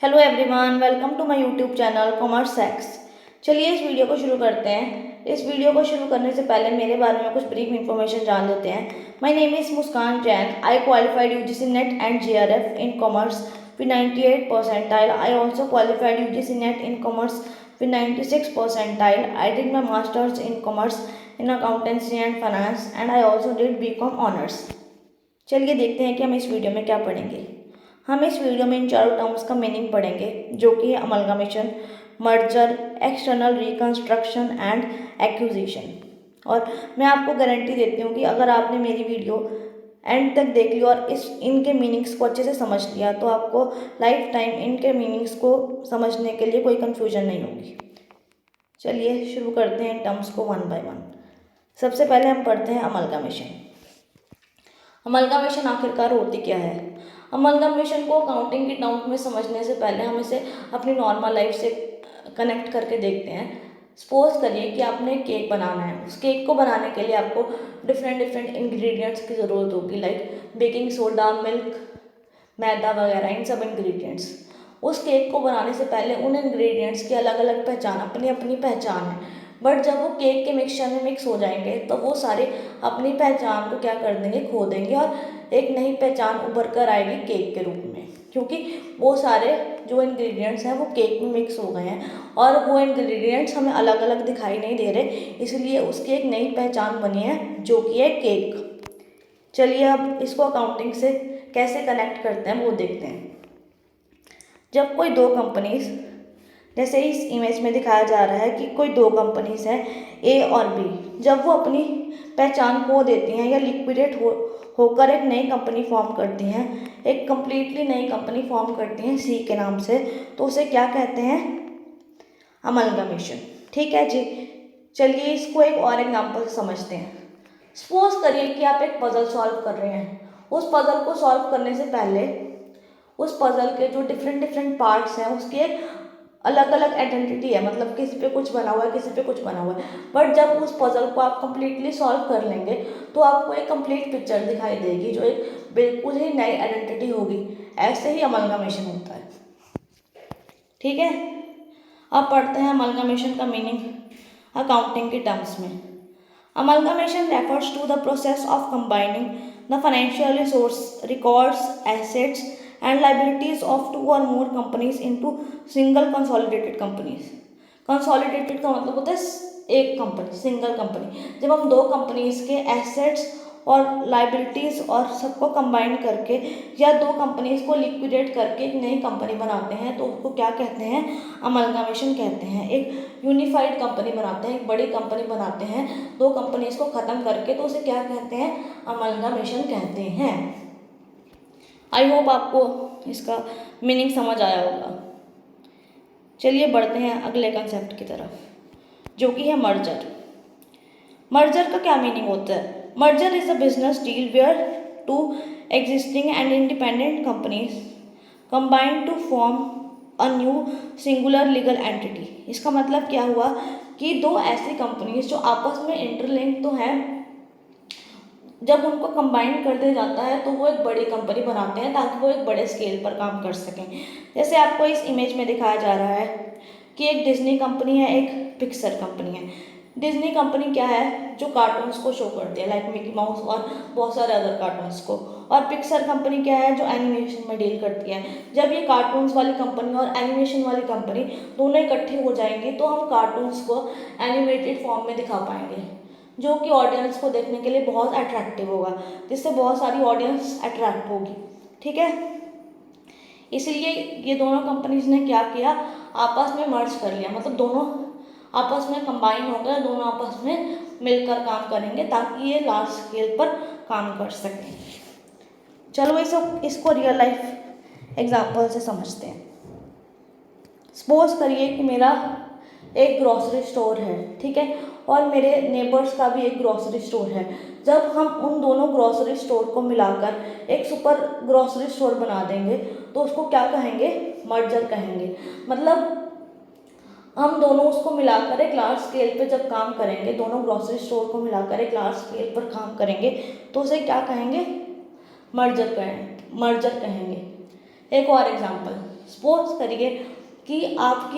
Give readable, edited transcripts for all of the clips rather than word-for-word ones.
Hello everyone, welcome to my YouTube channel commerce X. चलिए इस video को शुरू करते हैं। इस वीडियो को शुरू करने से पहले मेरे बारे में कुछ ब्रीफ इन्फॉर्मेशन जान लेते हैं। My name is Muskan Jain. I qualified UGC net and GRF in commerce with 98 percentile. I also qualified UGC NET in commerce with 96 percentile. I did my masters in commerce in accountancy and finance and I also did BCom honors. चलिए देखते हैं कि हम इस video में क्या पढ़ेंगे। हम इस वीडियो में इन चारों टर्म्स का मीनिंग पढ़ेंगे, जो कि है amalgamation, merger, external reconstruction and acquisition. और मैं आपको गारंटी देती हूँ कि अगर आपने मेरी वीडियो एंड तक देख लिया और इनके मीनिंग्स को अच्छे से समझ लिया तो आपको लाइफ टाइम इनके मीनिंग्स को समझने के लिए कोई कन्फ्यूजन नहीं होगी। चलिए शुरू करते हैं टर्म्स को वन बाय वन। सबसे पहले हम पढ़ते हैं अमलगामेशन। अमलगामेशन आखिरकार होती क्या है? अमलगामेशन को अकाउंटिंग की टर्म्स में समझने से पहले हम इसे अपनी नॉर्मल लाइफ से कनेक्ट करके देखते हैं। सपोज करिए कि आपने केक बनाना है। उस केक को बनाने के लिए आपको डिफरेंट इंग्रेडिएंट्स की ज़रूरत होगी, लाइक बेकिंग सोडा, मिल्क, मैदा वगैरह, इन सब इंग्रेडिएंट्स। उस केक को बनाने से पहले उन इंग्रेडिएंट्स की अलग अलग पहचान, अपनी अपनी पहचान है। बट जब वो केक के मिक्सचर में मिक्स हो जाएंगे तो वो सारे अपनी पहचान को क्या कर देंगे, खो देंगे और एक नई पहचान उभर कर आएगी केक के रूप में, क्योंकि वो सारे जो इंग्रेडिएंट्स हैं वो केक में मिक्स हो गए हैं और वो इंग्रेडिएंट्स हमें अलग अलग दिखाई नहीं दे रहे, इसलिए उसकी एक नई पहचान बनी है जो कि है केक। चलिए अब इसको अकाउंटिंग से कैसे कनेक्ट करते हैं वो देखते हैं। जब कोई दो कंपनीज, जैसे इस इमेज में दिखाया जा रहा है कि कोई दो कंपनीज हैं ए और बी, जब वो अपनी पहचान खो देती हैं या लिक्विडेट होकर एक नई कंपनी फॉर्म करती हैं, एक कम्प्लीटली नई कंपनी फॉर्म करती हैं सी के नाम से, तो उसे क्या कहते हैं? अमलगामेशन। ठीक है जी। चलिए इसको एक और एग्जांपल से समझते हैं। सपोज करिए कि आप एक पजल सॉल्व कर रहे हैं। उस पजल को सॉल्व करने से पहले उस पजल के जो डिफरेंट पार्ट्स हैं उसकी एक अलग अलग आइडेंटिटी है, मतलब किसी पे कुछ बना हुआ है, किसी पे कुछ बना हुआ है। बट जब उस पजल को आप कंप्लीटली सॉल्व कर लेंगे तो आपको एक कंप्लीट पिक्चर दिखाई देगी जो एक बिल्कुल ही नई आइडेंटिटी होगी। ऐसे ही अमलगामेशन होता है। ठीक है, अब पढ़ते हैं अमलगामेशन का मीनिंग अकाउंटिंग के टर्म्स में। Amalgamation refers to the process of combining the financial records, assets and liabilities of two or more companies into single consolidated companies। consolidated का मतलब होता है एक कंपनी, सिंगल कंपनी। जब हम दो कंपनीज के एसेट्स और लाइबिलिटीज़ और सबको कंबाइन करके या दो कंपनीज को लिक्विडेट करके एक नई कंपनी बनाते हैं तो उसको क्या कहते हैं? अमलगामेशन कहते हैं। एक यूनिफाइड कंपनी बनाते हैं, एक बड़ी कंपनी बनाते हैं दो कंपनीज को ख़त्म करके, तो उसे क्या कहते हैं? अमलगामेशन कहते हैं। आई होप आपको इसका मीनिंग समझ आया होगा। चलिए बढ़ते हैं अगले कंसेप्ट की तरफ, जो कि है मर्जर। मर्जर का क्या मीनिंग होता है? Merger is a business deal where two existing and independent companies combine to form a new singular legal entity. इसका मतलब क्या हुआ कि दो ऐसी कंपनीज जो आपस में इंटरलिंक तो हैं, जब उनको कंबाइन कर दिया जाता है तो वो एक बड़ी कंपनी बनाते हैं ताकि वो एक बड़े स्केल पर काम कर सकें। जैसे आपको इस इमेज में दिखाया जा रहा है कि एक डिज्नी कंपनी है, एक पिक्सर कंपनी है। डिज्नी कंपनी क्या है? जो कार्टून्स को शो करती है, लाइक मिकी माउस और बहुत सारे अदर कार्टून्स को। और पिक्सर कंपनी क्या है? जो एनिमेशन में डील करती है। जब ये कार्टून्स वाली कंपनी और एनिमेशन वाली कंपनी दोनों इकट्ठी हो जाएंगी तो हम कार्टून्स को एनिमेटेड फॉर्म में दिखा पाएंगे, जो कि ऑडियंस को देखने के लिए बहुत अट्रैक्टिव होगा, जिससे बहुत सारी ऑडियंस अट्रैक्ट होगी। ठीक है, इसलिए ये दोनों कंपनीज ने क्या किया? आपस में मर्ज कर लिया, मतलब दोनों आपस में कंबाइन हो गए, दोनों आपस में मिलकर काम करेंगे ताकि ये लार्ज स्केल पर काम कर सकें। चलो इसको रियल लाइफ एग्जाम्पल से समझते हैं। सपोज करिए कि मेरा एक ग्रॉसरी स्टोर है, ठीक है, और मेरे नेबर्स का भी एक ग्रॉसरी स्टोर है। जब हम उन दोनों ग्रॉसरी स्टोर को मिलाकर एक सुपर ग्रॉसरी स्टोर बना देंगे तो उसको क्या कहेंगे? मर्जर कहेंगे। मतलब हम दोनों उसको मिलाकर एक लार्ज स्केल पे जब काम करेंगे, दोनों ग्रॉसरी स्टोर को मिलाकर एक लार्ज स्केल पर काम करेंगे तो उसे क्या कहेंगे? मर्जर कहेंगे। एक और एग्जांपल, सपोज करिए कि आप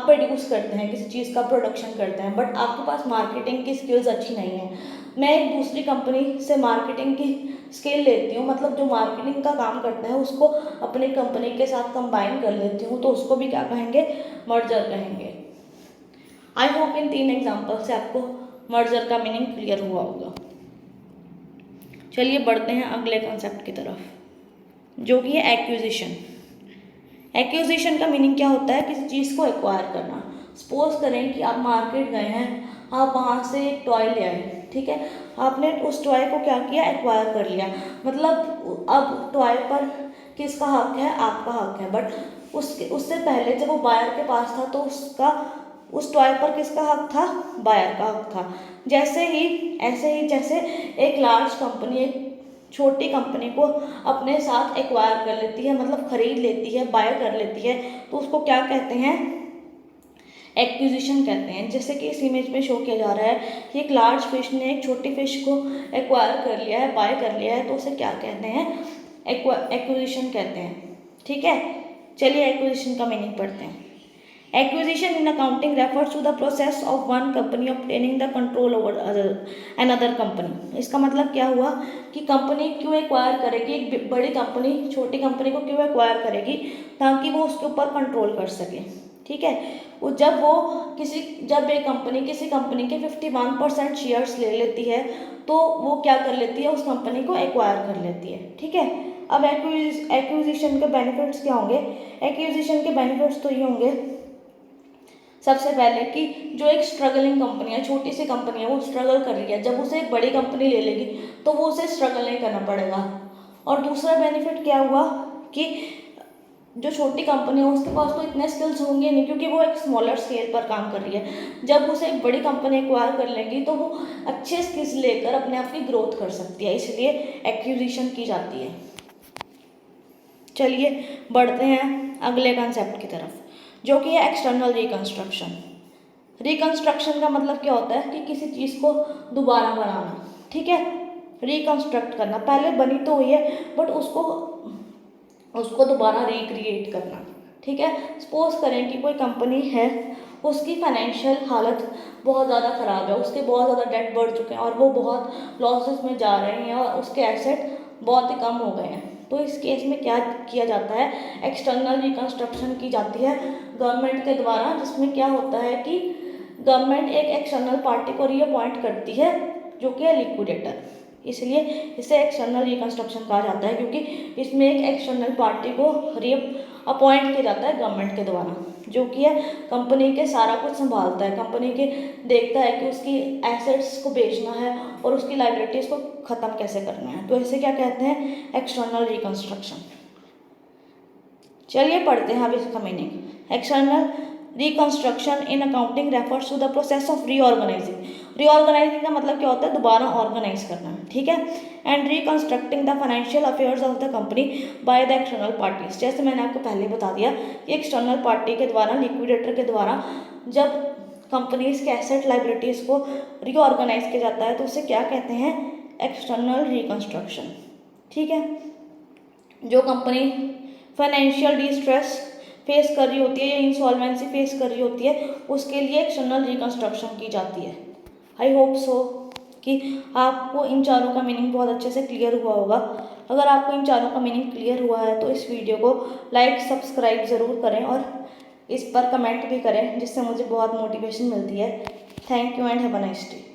प्रोड्यूस करते हैं, किसी चीज़ का प्रोडक्शन करते हैं, बट आपके पास मार्केटिंग की स्किल्स अच्छी नहीं है। मैं एक दूसरी कंपनी से मार्केटिंग की स्किल लेती हूँ, मतलब जो मार्केटिंग का काम करते हैं उसको अपनी कंपनी के साथ कंबाइन कर लेती हूँ, तो उसको भी क्या कहेंगे, मर्जर कहेंगे। आई होप इन 3 एग्जाम्पल से आपको मर्जर का मीनिंग क्लियर हुआ होगा। चलिए बढ़ते हैं अगले कॉन्सेप्ट की तरफ, जो कि है एक्विजिशन। एक्विजिशन का मीनिंग क्या होता है, किसी चीज़ को एक्वायर करना। सपोज करें कि आप मार्केट गए हैं, आप वहाँ से एक टॉय ले आए, ठीक है, आपने उस टॉय को क्या किया, एक्वायर कर लिया। मतलब अब टॉय पर किसका हक है, आपका हक है, बट उससे पहले जब वो बायर के पास था तो उस टॉय पर किसका हक था, बायर का हक था। ऐसे ही जैसे एक लार्ज कंपनी एक छोटी कंपनी को अपने साथ एक्वायर कर लेती है, मतलब खरीद लेती है, बाय कर लेती है, तो उसको क्या कहते हैं, एक्विजिशन कहते हैं। जैसे कि इस इमेज में शो किया जा रहा है कि एक लार्ज फिश ने एक छोटी फिश को एक्वायर कर लिया है, बाय कर लिया है, तो उसे क्या कहते हैं, एक्विजिशन कहते हैं। ठीक है, चलिए एक्विजिशन का मीनिंग पढ़ते हैं। Acquisition in accounting refers to the process of one company obtaining the control over another company. इसका मतलब क्या हुआ कि कंपनी क्यों एक्वायर करेगी, एक बड़ी कंपनी छोटी कंपनी को क्यों एक्वायर करेगी, ताकि वो उसके ऊपर कंट्रोल कर सके। ठीक है, जब एक कंपनी किसी कंपनी के 51% शेयर्स ले लेती है, तो वो क्या कर लेती है, उस कंपनी को एक्वायर कर लेती है। ठीक है, अब एक्विजिशन के बेनिफिट्स क्या होंगे। एक्विजिशन के बेनिफिट्स तो ये होंगे, सबसे पहले कि जो एक स्ट्रगलिंग कंपनी है, छोटी सी कंपनी है, वो स्ट्रगल कर रही है, जब उसे एक बड़ी कंपनी ले लेगी तो वो उसे स्ट्रगल नहीं करना पड़ेगा। और दूसरा बेनिफिट क्या हुआ कि जो छोटी कंपनी है उसके पास तो इतने स्किल्स होंगे नहीं, क्योंकि वो एक स्मॉलर स्केल पर काम कर रही है। जब उसे एक बड़ी कंपनी एक्वायर कर लेगी तो वो अच्छे स्किल्स लेकर अपने आप की ग्रोथ कर सकती है, इसलिए एक्विजिशन की जाती है। चलिए बढ़ते हैं अगले कॉन्सेप्ट की तरफ, जो कि है एक्सटर्नल रिकंस्ट्रक्शन। रिकंस्ट्रक्शन का मतलब क्या होता है कि किसी चीज़ को दोबारा बनाना। ठीक है, रिकंस्ट्रक्ट करना, पहले बनी तो हुई है बट उसको दोबारा रिक्रिएट करना। ठीक है, सपोज करें कि कोई कंपनी है, उसकी फाइनेंशियल हालत बहुत ज़्यादा ख़राब है, उसके बहुत ज़्यादा डेट बढ़ चुके हैं और वो बहुत लॉसेस में जा रहे हैं और उसके एसेट बहुत ही कम हो गए हैं। तो इस केस में क्या किया जाता है, एक्सटर्नल रिकंस्ट्रक्शन की जाती है गवर्नमेंट के द्वारा, जिसमें क्या होता है कि गवर्नमेंट एक एक्सटर्नल पार्टी को रीअपॉइंट करती है, जो कि है लिक्विडेटर। इसलिए इसे एक्सटर्नल रिकंस्ट्रक्शन कहा जाता है, क्योंकि इसमें एक एक्सटर्नल पार्टी को अपॉइंट किया जाता है गवर्नमेंट के द्वारा, जो कि है कंपनी के सारा कुछ संभालता है, कंपनी के देखता है कि उसकी एसेट्स को बेचना है और उसकी लायबिलिटीज़ को ख़त्म कैसे करना है। तो इसे क्या कहते हैं, एक्सटर्नल रिकंस्ट्रक्शन। चलिए पढ़ते हैं अब इसका meaning. External reconstruction in accounting refers to the process of reorganizing. Reorganizing का मतलब क्या होता है, दोबारा ऑर्गेनाइज करना। ठीक है, and reconstructing the financial affairs of the company by the external parties. जैसे मैंने आपको पहले बता दिया कि एक्सटर्नल पार्टी के द्वारा, लिक्विडेटर के द्वारा जब कंपनीज के एसेट लाइबिलिटीज़ को रीऑर्गेनाइज किया जाता है तो उसे क्या कहते हैं, एक्सटर्नल रिकंस्ट्रक्शन। ठीक है, जो कंपनी फाइनेंशियल डिस्ट्रेस फेस कर रही होती है या इंसॉल्वेंसी फेस कर रही होती है, उसके लिए एक्सटर्नल रिकंस्ट्रक्शन की जाती है। आई होप सो कि आपको इन चारों का मीनिंग बहुत अच्छे से क्लियर हुआ होगा। अगर आपको इन चारों का मीनिंग क्लियर हुआ है तो इस वीडियो को लाइक सब्सक्राइब ज़रूर करें और इस पर कमेंट भी करें, जिससे मुझे बहुत मोटिवेशन मिलती है। Thank you and have a nice day.